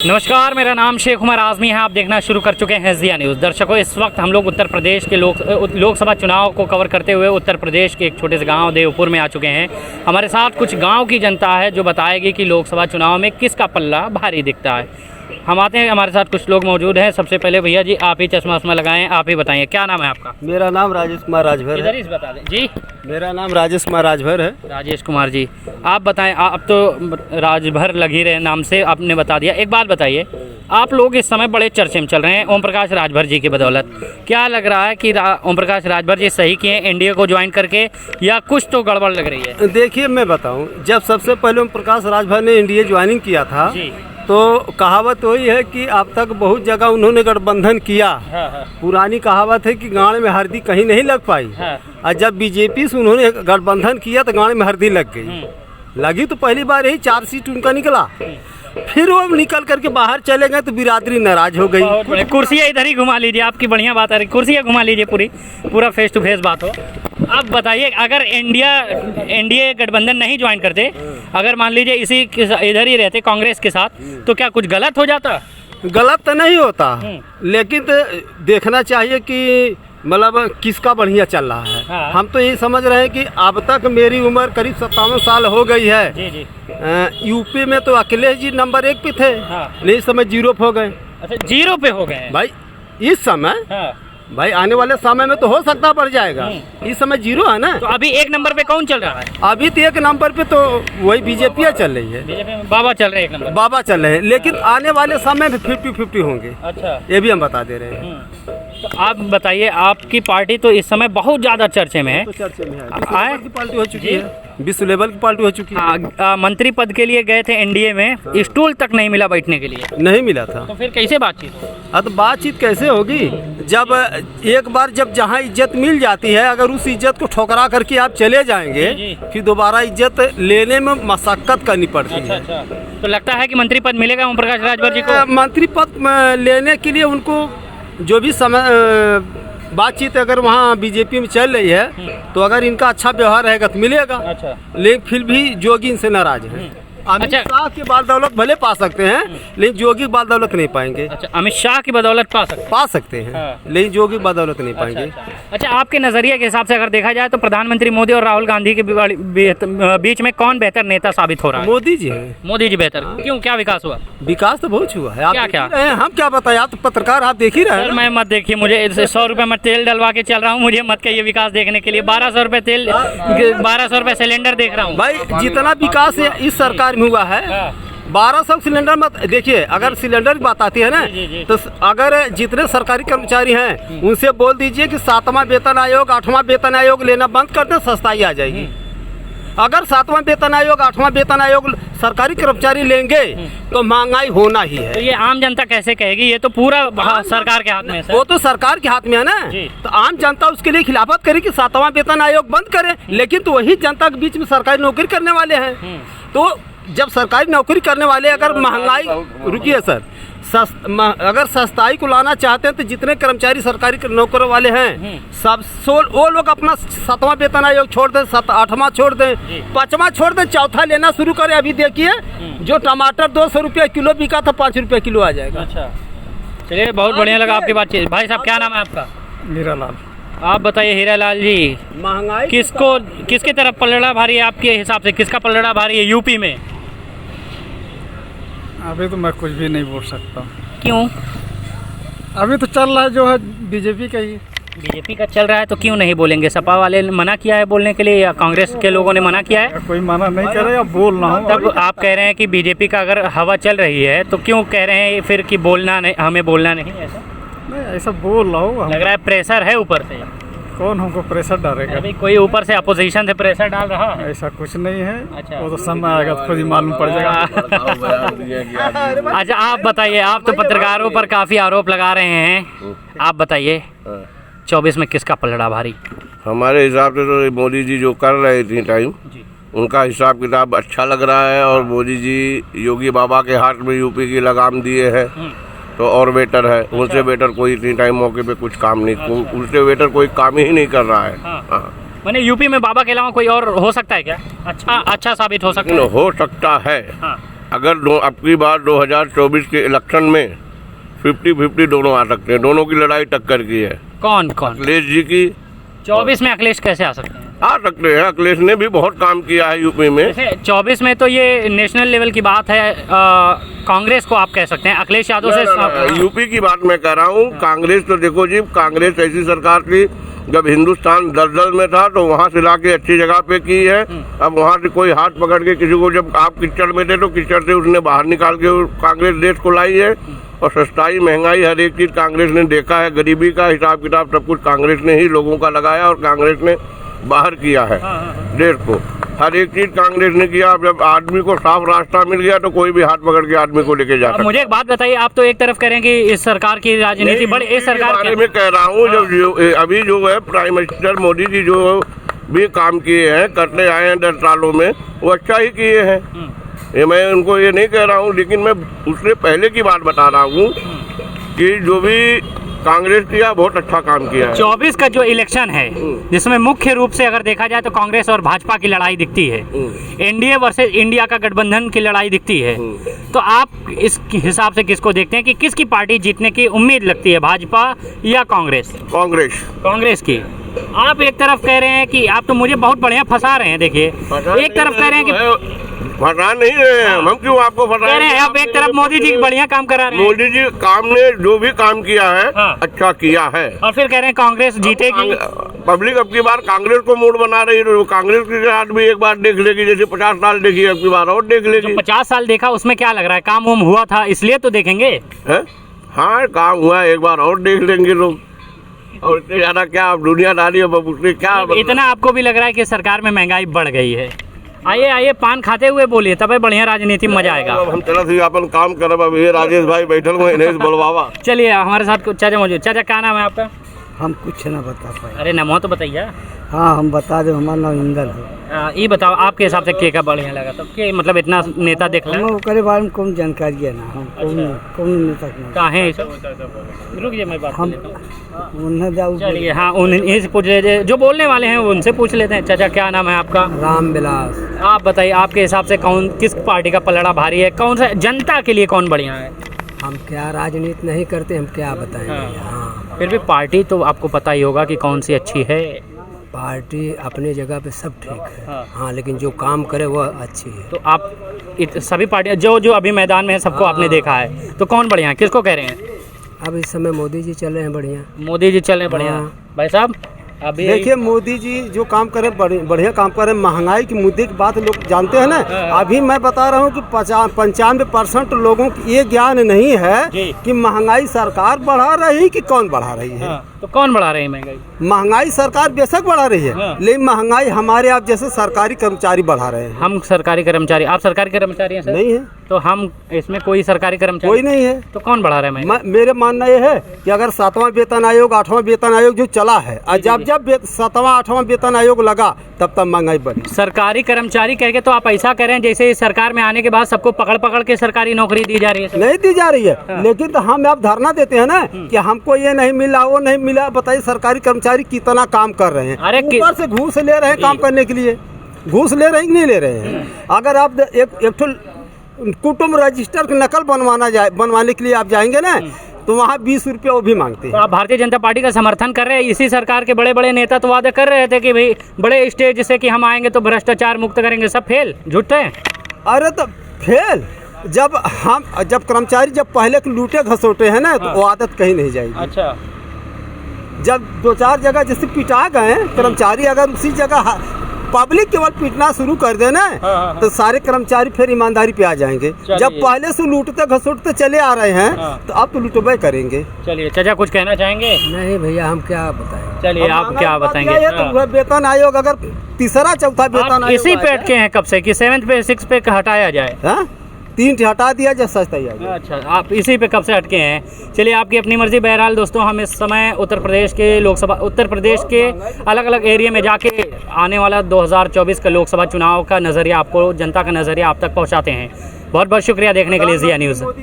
नमस्कार, मेरा नाम शेख उमर आज़मी है। आप देखना शुरू कर चुके हैं ज़िया न्यूज़। दर्शकों, इस वक्त हम लोग उत्तर प्रदेश के लोकसभा चुनाव को कवर करते हुए उत्तर प्रदेश के एक छोटे से गांव देवपुर में आ चुके हैं। हमारे साथ कुछ गांव की जनता है जो बताएगी कि लोकसभा चुनाव में किसका पल्ला भारी दिखता है। हम आते हैं, हमारे साथ कुछ लोग मौजूद हैं। सबसे पहले भैया जी, आप ही चश्मा वश्मा लगाएं, आप ही बताइए क्या नाम है आपका? मेरा नाम राजेश कुमार राजभर है। बता दें जी। मेरा नाम राजेश कुमार राजभर है। राजेश कुमार जी, आप बताएं। आप तो राजभर लग ही रहे नाम से, आपने बता दिया। एक बात बताइए, आप लोग इस समय बड़े चर्चे में चल रहे हैं ओम प्रकाश राजभर जी की बदौलत। क्या लग रहा है कि ओम प्रकाश राजभर जी सही किए एनडीए को ज्वाइन करके, या कुछ तो गड़बड़ लग रही है? देखिए, मैं बताऊं, जब सबसे पहले ओम प्रकाश राजभर ने एनडीए ज्वाइनिंग किया था तो कहावत वही है कि अब तक बहुत जगह उन्होंने गठबंधन किया। पुरानी कहावत है कि गांड में हल्दी कहीं नहीं लग पाई। और जब बीजेपी से उन्होंने गठबंधन किया तो गांड में हल्दी लग गई। लगी तो पहली बार यही 4 सीट उनका निकला। फिर वो निकल करके बाहर चले गए तो बिरादरी नाराज हो गई। कुर्सियाँ इधर ही घुमा लीजिए, आपकी बढ़िया बात है। कुर्सियाँ घुमा लीजिए, पूरा फेस टू फेस बात हो। अब बताइए, अगर एनडीए गठबंधन नहीं ज्वाइन करते, अगर मान लीजिए इधर ही रहते कांग्रेस के साथ, तो क्या कुछ गलत हो जाता? गलत तो नहीं होता, लेकिन तो देखना चाहिए कि मतलब किसका बढ़िया चल रहा है। हाँ। हम तो यही समझ रहे हैं कि अब तक मेरी उम्र करीब 57 साल हो गई है। जी। यूपी में तो अखिलेश जी नंबर 1 पे थे। हाँ। लेकिन इस समय 0 पे हो गए। अच्छा, 0 पे हो गए भाई इस समय। हाँ। भाई आने वाले समय में तो हो सकता बढ़ जाएगा। इस समय 0 है ना। तो अभी 1 नंबर पे कौन चल रहा है? अभी तो 1 नंबर पे तो वही बीजेपी चल रही है। बीजेपी में बाबा चल रहे हैं 1 नंबर। बाबा चल रहे हैं, लेकिन आने वाले समय में 50-50 होंगे। अच्छा, ये भी हम बता दे रहे हैं। तो आप बताइए, आपकी पार्टी तो इस समय बहुत ज्यादा चर्चे में है। तो चर्चे में है, विश्व लेवल की पार्टी हो चुकी है। विश्व लेवल की पार्टी हो चुकी है। मंत्री पद के लिए गए थे एनडीए में, स्टूल तक नहीं मिला बैठने के लिए। नहीं मिला था। तो फिर कैसे बातचीत? तो बातचीत कैसे होगी जब एक बार जब जहाँ इज्जत मिल जाती है, अगर उस इज्जत को ठुकरा करके आप चले जाएंगे, फिर दोबारा इज्जत लेने में मशक्कत करनी पड़ती है। अच्छा। तो लगता है कि मंत्री पद मिलेगा ओम प्रकाश राजभर जी को? मंत्री पद लेने के लिए उनको जो भी समय बातचीत अगर वहाँ बीजेपी में चल रही है, तो अगर इनका अच्छा व्यवहार रहेगा तो मिलेगा। अच्छा। लेकिन फिर भी जोगी इनसे नाराज है। अमित शाह की बाल दौलत भले पा सकते हैं, लेकिन जोगी की बाल दौलत नहीं पाएंगे। अच्छा, अमित शाह की बदौलत पा सकते हैं। हाँ। लेकिन जोगी की बाल दौलत नहीं पाएंगे। अच्छा, आपके नजरिए के हिसाब से अगर देखा जाए तो प्रधानमंत्री मोदी और राहुल गांधी के बीच में कौन बेहतर नेता साबित हो रहा है? मोदी जी हैं। मोदी जी बेहतर। क्यों, क्या विकास हुआ? विकास तो बहुत हुआ है। आप क्या हम क्या बताएं, आप तो पत्रकार, आप देख ही रहे हैं। मैं मत देखिए, मुझे 100 रुपए में तेल डलवा के चल रहा हूँ, मुझे मत कहिए विकास देखने के लिए। 1200 रुपए तेल, 1200 रुपए सिलेंडर देख रहा हूँ। भाई जितना विकास इस सरकार में हुआ है, 1200 सिलेंडर मत देखिए। अगर सिलेंडर की बात आती है ना, तो अगर जितने सरकारी कर्मचारी हैं उनसे बोल दीजिए कि 7वां वेतन आयोग 8वां वेतन आयोग लेना बंद कर दे, सस्ताई आ जाएगी। अगर 7वां वेतन आयोग 8वां वेतन आयोग सरकारी कर्मचारी लेंगे तो महंगाई होना ही है। तो ये आम जनता कैसे कहेगी? ये तो पूरा सरकार के हाथ में है। वो तो सरकार के हाथ में है ना। तो आम जनता उसके लिए खिलाफत करे कि 7वां वेतन आयोग बंद करे, लेकिन तो वही जनता के बीच में सरकारी नौकरी करने वाले हैं। तो जब सरकारी नौकरी करने वाले अगर महंगाई, रुकिए सर, अगर सस्ताई को लाना चाहते हैं तो जितने कर्मचारी सरकारी नौकरी वाले हैं सब वो लोग अपना 7वां वेतन आयोग छोड़ दें, 8वां छोड़ दें, 5वां छोड़ दें, 4था लेना शुरू करें। अभी देखिए, जो टमाटर 200 रुपये किलो बिका था, 5 रुपये किलो आ जाएगा। अच्छा, चलिए, बहुत बढ़िया लगा आपकी बातचीत। भाई साहब, क्या नाम है आपका? हीरा लाल। आप बताइए हीरा लाल जी, महंगाई किसकी तरफ पलड़ा भारी है आपके हिसाब से? किसका पलड़ा भारी है यूपी में? अभी तो मैं कुछ भी नहीं बोल सकता। क्यों? अभी तो चल रहा है जो है बीजेपी का ही। बीजेपी का चल रहा है तो क्यों नहीं बोलेंगे? सपा वाले ने मना किया है बोलने के लिए, या कांग्रेस के लोगों ने मना किया है? कोई मना नहीं कर रहा है, बोल रहा हूँ। तब आप कह रहे हैं कि बीजेपी का अगर हवा चल रही है तो क्यों कह रहे हैं फिर कि बोलना नहीं, हमें बोलना नहीं? ऐसा नहीं, ऐसा बोल रहा हूँ। लग रहा है प्रेशर है ऊपर से। कौन हमको प्रेशर डालेगा? अभी कोई ऊपर से अपोजिशन से प्रेशर डाल रहा है? ऐसा कुछ नहीं है। अच्छा। वो तो समय आएगा तो खुद ही मालूम पड़ जाएगा। अच्छा, आप बताइए, आप तो पत्रकारों पर काफ़ी आरोप लगा रहे हैं, आप बताइए 24 में किसका पलड़ा भारी? हमारे हिसाब से तो मोदी जी जो कर रहे इतनी टाइम, उनका हिसाब किताब अच्छा लग रहा है। और मोदी जी योगी बाबा के हाथ में यूपी की लगाम दिए हैं, तो और बेटर है। उनसे बेटर कोई इतनी टाइम मौके पे कुछ काम नहीं, उनसे बेटर कोई काम ही नहीं कर रहा है। हाँ। मैंने यूपी में बाबा के अलावा कोई और हो सकता है क्या? अच्छा साबित हो सकता है? हो सकता है। हाँ। अगर अब की बार 2024 के इलेक्शन में 50-50 दोनों आ सकते हैं। दोनों की लड़ाई टक्कर की है। कौन कौन? अखिलेश जी की। 24 में अखिलेश कैसे आ सकते हैं? आ सकते हैं, अखिलेश ने भी बहुत काम किया है यूपी में। जैसे 24 में तो ये नेशनल लेवल की बात है, कांग्रेस को आप कह सकते हैं, अखिलेश यादव से यूपी की बात मैं कह रहा हूँ। कांग्रेस तो देखो जी, कांग्रेस ऐसी सरकार थी जब हिंदुस्तान दलदल में था तो वहाँ से लाके अच्छी जगह पे की है। अब वहाँ से कोई हाथ पकड़ के किसी को, जब आप कीचड़ में थे तो कीचड़ से उसने बाहर निकाल के कांग्रेस देश को लाई है। और सस्ताई महंगाई हर एक चीज़ कांग्रेस ने देखा है। गरीबी का हिसाब किताब सब कुछ कांग्रेस ने ही लोगों का लगाया और कांग्रेस ने बाहर किया है देश को। हर एक चीज कांग्रेस ने किया। जब आदमी को साफ रास्ता मिल गया तो कोई भी हाथ पकड़ के आदमी को लेके जा सकता है। मुझे एक बात बताइए, आप तो एक तरफ कह रहे हैं कि इस सरकार की राजनीति बड़ी, इस सरकार के बारे में कह रहा हूँ। जब अभी जो है प्राइम मिनिस्टर मोदी जी जो भी काम किए हैं, करते आए हैं 10 सालों में, वो अच्छा ही किए हैं। ये मैं उनको ये नहीं कह रहा हूँ, लेकिन मैं उससे पहले की बात बता रहा हूँ कि जो भी कांग्रेस किया बहुत अच्छा काम किया है। 24 का जो इलेक्शन है जिसमें मुख्य रूप से अगर देखा जाए तो कांग्रेस और भाजपा की लड़ाई दिखती है, एनडीए वर्सेस इंडिया का गठबंधन की लड़ाई दिखती है। तो आप इस हिसाब से किसको देखते हैं कि किसकी पार्टी जीतने की उम्मीद लगती है, भाजपा या कांग्रेस? कांग्रेस की। आप एक तरफ कह रहे हैं कि आप तो मुझे बहुत बढ़िया फंसा रहे हैं। देखिए, एक तरफ कह रहे हैं कि फंसा नहीं रहे हैं हम, क्यों आपको फंसा रहे हैं? आप एक तरफ मोदी जी बढ़िया काम करा रहे हैं। मोदी जी काम ने जो भी काम किया है अच्छा किया है, और फिर कह रहे हैं कांग्रेस जीतेगी। पब्लिक अब की बार कांग्रेस को मूड बना रही है, तो कांग्रेस के साथ भी एक बार देख लेगी। जैसे 50 साल देखी, अब की बार और देख लेगी। 50 साल देखा, उसमें क्या लग रहा है? काम वाम हुआ था इसलिए तो देखेंगे। हाँ, काम हुआ, एक बार और देख लेंगे लोग। और इससे ज्यादा क्या दुनियादारी है, उससे क्या इतना आपको भी लग रहा है कि सरकार में महंगाई बढ़ गई है? आइए आइए, पान खाते हुए बोलिए, तब बढ़िया राजनीति में मजा आएगा। हम चलत ही अपन काम करब। अब ये राजेश भाई बैठल हुए, इन्हें बुलवावा। चलिए हमारे साथ चाचा मौजूद। चाचा क्या नाम है आपका? हम कुछ ना बता पाए। अरे नमो तो बताइए। हाँ, हम बता दे, हमारा नाम इंदल है। ये बताओ, आपके हिसाब से के का बढ़िया लगा? तो के मतलब इतना नेता देख हम ओकरे बारे में कौन जानकारी है ना, हम कौन नेता कहाँ है? रुकिए, मैं बात हम उन्हें जाऊ। चलिए, हाँ, उन्हीं से पूछ लेते, जो बोलने वाले हैं उनसे पूछ लेते हैं। चाचा क्या नाम है आपका? रामविलास। आप बताइए, आपके हिसाब से कौन, किस पार्टी का पलड़ा भारी है? कौन सा जनता के लिए कौन बढ़िया है? हम क्या राजनीति नहीं करते, हम क्या बताएंगे। हाँ, फिर भी पार्टी तो आपको पता ही होगा कि कौन सी अच्छी है। पार्टी अपने जगह पे सब ठीक है। हाँ, लेकिन जो काम करे वह अच्छी है। तो आप सभी पार्टियां जो अभी मैदान में है सबको आपने देखा है, तो कौन बढ़िया है? किसको कह रहे हैं? अब इस समय मोदी जी चल रहे हैं बढ़िया। मोदी जी चल रहे हैं बढ़िया। भाई साहब अभी देखिए, मोदी जी जो काम करे बढ़िया काम करे। महंगाई के मुद्दे की बात लोग जानते हैं ना। अभी मैं बता रहा हूँ कि 95% लोगों को ये ज्ञान नहीं है कि महंगाई सरकार बढ़ा रही कि कौन बढ़ा रही है। तो कौन बढ़ा रहे हैं महंगाई? महंगाई सरकार बेशक बढ़ा रही है, लेकिन महंगाई हमारे आप जैसे सरकारी कर्मचारी बढ़ा रहे हैं। हम सरकारी कर्मचारी? आप सरकारी कर्मचारी हैं सर? नहीं है। तो हम इसमें कोई सरकारी कर्मचारी कोई नहीं है। तो कौन बढ़ा रहे हैं? मेरे मानना ये है कि अगर 7वां वेतन आयोग 8वां वेतन आयोग जो चला है, और जब 7वां 8वां वेतन आयोग लगा तब महंगाई बढ़ी। सरकारी कर्मचारी कह के तो आप ऐसा कह रहे हैं जैसे इस सरकार में आने के बाद सबको पकड़ पकड़ के सरकारी नौकरी दी जा रही है। नहीं दी जा रही है। लेकिन तो हम आप धरना देते हैं ना कि हमको ये नहीं मिला, वो नहीं मिला। बताइए सरकारी कर्मचारी कितना काम कर रहे हैं। अरे ऊपर से घूस ले रहे हैं काम करने के लिए। घूस ले रहे हैं कि नहीं ले रहे हैं? अगर आप एक कुटुंब रजिस्टर की नकल बनवाने के लिए आप जाएंगे ना, तो वहाँ 20 रुपया वो भी मांगते हैं। तो आप भारतीय जनता पार्टी का समर्थन कर रहे हैं? इसी सरकार के बड़े बड़े नेता तो वादे कर रहे थे कि भाई बड़े स्टेज से कि हम आएंगे तो भ्रष्टाचार मुक्त करेंगे, सब फेल, झूठे हैं। अरे तो फेल। जब कर्मचारी जब पहले के लूटे घसोटे हैं ना, तो वो आदत कहीं नहीं जाएगी। अच्छा, जब 2-4 जगह जैसे पिटा गए कर्मचारी, अगर उसी जगह पब्लिक केवल पीटना शुरू कर देना, तो सारे कर्मचारी फिर ईमानदारी पे आ जाएंगे। जब पहले से लूटते घसोटते चले आ रहे हैं, तो अब तो लूटबे करेंगे। चलिए चाचा कुछ कहना चाहेंगे? नहीं भैया, हम क्या बताएं। चलिए आप क्या बताएंगे? तो वेतन आयोग अगर तीसरा चौथा वेतन आयोग इसी पे अटके हैं कब से कि 7 पे 6 पे हटाया जाए? 3 हटा दिया जाए, सस्ता ही आ गया। अच्छा, आप इसी पे कब से अटके हैं? चलिए आपकी अपनी मर्जी। बहरहाल दोस्तों, हम इस समय उत्तर प्रदेश के अलग अलग एरिया में जाके आने वाला 2024 का लोकसभा चुनाव का नज़रिया, आपको जनता का नज़रिया आप तक पहुंचाते हैं। बहुत बहुत शुक्रिया देखने के लिए ज़िया न्यूज़।